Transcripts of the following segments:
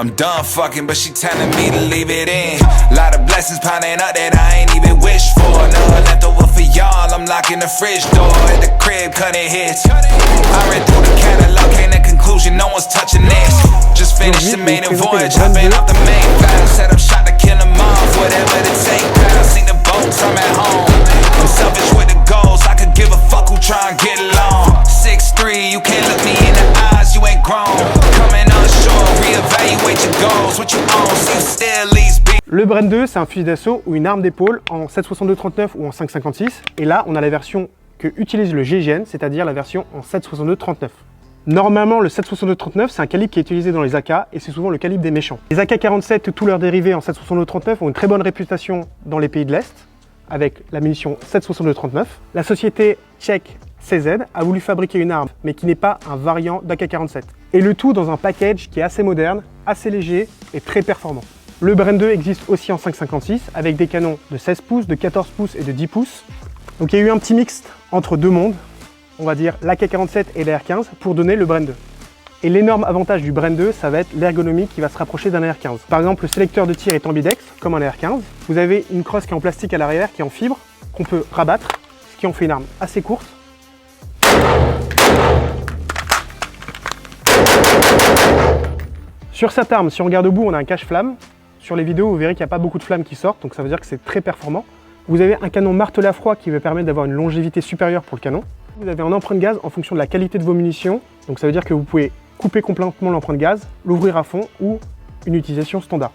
I'm done fucking, but she telling me to leave it in. Lot of blessings piling up that I ain't even wished for. No leftover for y'all, I'm locking the fridge door. At the crib, cutting hits. I read through the catalog, came to conclusion, no one's touching this. Just finished the maiden voyage, hopping off the main valve. Set up shot to kill them off, whatever it take. I seen the boats, I'm at home. I'm selfish with the goals, I could give a fuck who try and get along. 6'3", you can't look me in the eyes, you ain't grown. Coming on shore, reevaluate your goals. What you own, see still leaves be. Le Bren 2, c'est un fusil d'assaut ou une arme d'épaule en 7,62-39 ou en 5,56. Et là, on a la version que utilise le GIGN, c'est-à-dire la version en 7,62-39. Normalement, le 7,62-39, c'est un calibre qui est utilisé dans les AK et c'est souvent le calibre des méchants. Les AK-47 et tous leurs dérivés en 7,62-39 ont une très bonne réputation dans les pays de l'Est avec la munition 7,62-39. La société tchèque CZ a voulu fabriquer une arme, mais qui n'est pas un variant d'AK-47. Et le tout dans un package qui est assez moderne, assez léger et très performant. Le Bren 2 existe aussi en 5,56 avec des canons de 16 pouces, de 14 pouces et de 10 pouces. Donc il y a eu un petit mixte entre deux mondes, on va dire l'AK-47 et l'AR-15 pour donner le Bren 2. Et l'énorme avantage du Bren 2, ça va être l'ergonomie qui va se rapprocher d'un AR-15. Par exemple, le sélecteur de tir est ambidex, comme un AR-15. Vous avez une crosse qui est en plastique à l'arrière, qui est en fibre, qu'on peut rabattre, ce qui en fait une arme assez courte. Sur cette arme, si on regarde au bout, on a un cache-flamme. Sur les vidéos, vous verrez qu'il n'y a pas beaucoup de flammes qui sortent, donc ça veut dire que c'est très performant. Vous avez un canon martelé à froid qui va permettre d'avoir une longévité supérieure pour le canon. Vous avez un emprunt de gaz en fonction de la qualité de vos munitions, donc ça veut dire que vous pouvez couper complètement l'emprunt de gaz, l'ouvrir à fond ou une utilisation standard.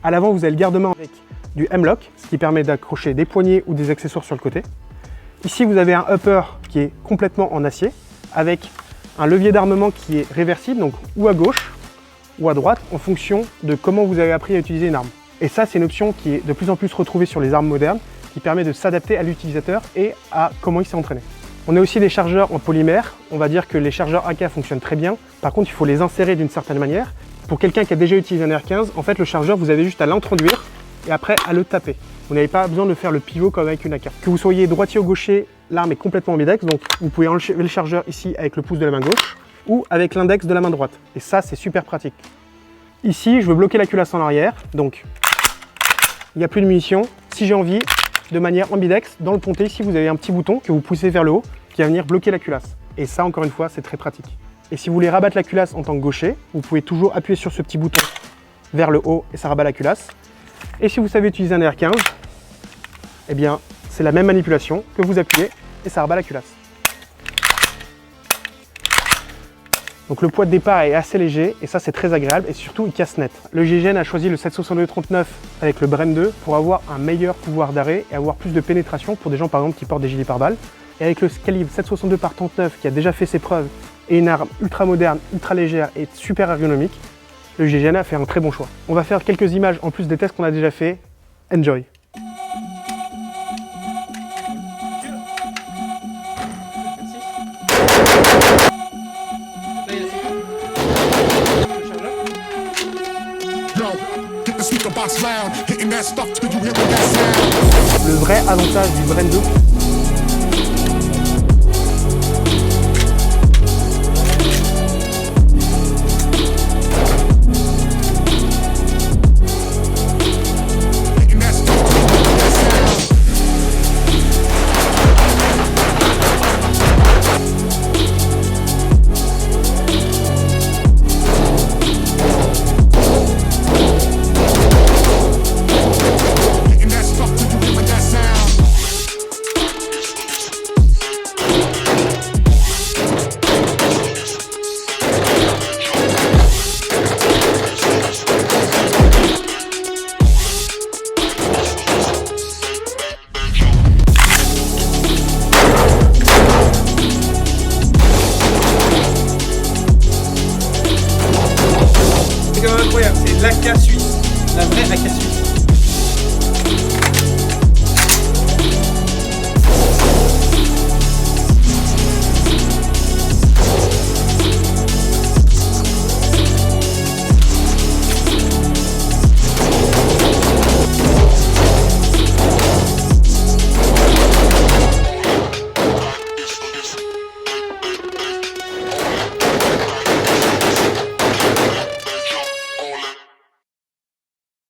À l'avant, vous avez le garde-main avec du M-Lock, ce qui permet d'accrocher des poignées ou des accessoires sur le côté. Ici, vous avez un upper qui est complètement en acier, avec un levier d'armement qui est réversible, donc ou à gauche ou à droite, en fonction de comment vous avez appris à utiliser une arme. Et ça, c'est une option qui est de plus en plus retrouvée sur les armes modernes, qui permet de s'adapter à l'utilisateur et à comment il s'est entraîné. On a aussi des chargeurs en polymère. On va dire que les chargeurs AK fonctionnent très bien. Par contre, il faut les insérer d'une certaine manière. Pour quelqu'un qui a déjà utilisé un AR-15, en fait, le chargeur, vous avez juste à l'introduire et après à le taper. Vous n'avez pas besoin de faire le pivot comme avec une AK. Que vous soyez droitier ou gaucher, l'arme est complètement ambidex. Donc, vous pouvez enlever le chargeur ici avec le pouce de la main gauche ou avec l'index de la main droite. Et ça, c'est super pratique. Ici, je veux bloquer la culasse en arrière. Donc, il n'y a plus de munitions. Si j'ai envie, de manière ambidex, dans le ponté, ici, vous avez un petit bouton que vous poussez vers le haut qui va venir bloquer la culasse. Et ça, encore une fois, c'est très pratique. Et si vous voulez rabattre la culasse en tant que gaucher, vous pouvez toujours appuyer sur ce petit bouton vers le haut et ça rabat la culasse. Et si vous savez utiliser un AR-15, eh bien, c'est la même manipulation que vous appuyez et ça rabat la culasse. Donc le poids de départ est assez léger et ça c'est très agréable et surtout il casse net. Le GIGN a choisi le 7,62-39 avec le Bren 2 pour avoir un meilleur pouvoir d'arrêt et avoir plus de pénétration pour des gens par exemple qui portent des gilets pare-balles. Et avec le calibre 7,62/39 qui a déjà fait ses preuves et une arme ultra moderne, ultra légère et super ergonomique, le GIGN a fait un très bon choix. On va faire quelques images en plus des tests qu'on a déjà fait. Enjoy! Le vrai avantage du Bren 2, c'est l'AK suisse, la vraie AK suisse.